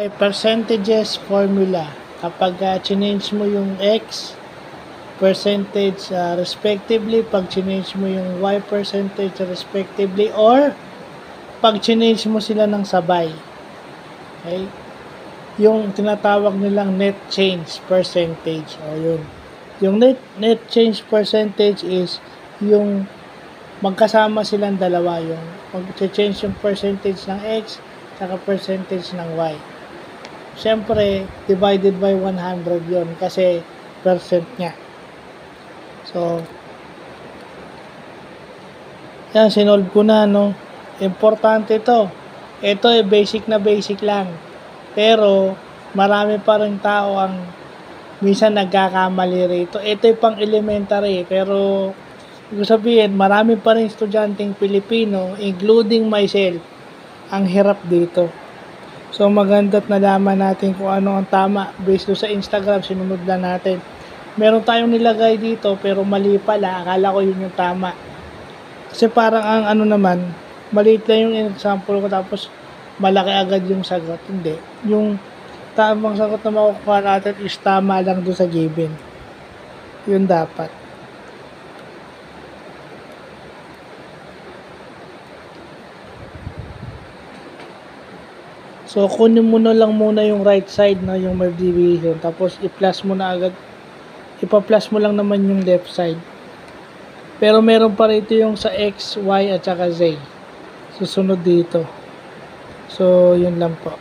Percentages formula. Kapag change mo yung x percentage respectively, pag change mo yung y percentage respectively, or pag change mo sila ng sabay. Okay? Yung tinatawag nilang net change percentage. O yun. Yung net change percentage is yung magkasama silang dalawa. Yung mag-change yung percentage ng x saka percentage ng y. Siyempre, divided by 100 yon kasi percent niya. So, yan, sinolve ko na, no? Importante ito. Ito basic na basic lang. Pero, marami pa rin tao ang minsan nagkakamali rito. Ito pang elementary, pero ibig sabihin, marami pa rin estudyanteng Pilipino, including myself, ang hirap dito. So, maganda't nalaman natin kung ano ang tama. Based sa Instagram, sinunod lang natin. Meron tayong nilagay dito, pero mali pala. Akala ko yun yung tama. Kasi parang ang ano naman, maliit lang yung example ko, tapos malaki agad yung sagot. Hindi. Yung tamang sagot na makukuha natin is tama lang doon sa given. Yun dapat. So, kunin mo na lang muna yung right side na yung may division. Tapos, i-plus mo na agad. Ipa-plus mo lang naman yung left side. Pero meron pa rito yung sa x, y, at saka z. Susunod dito. So, yun lang po.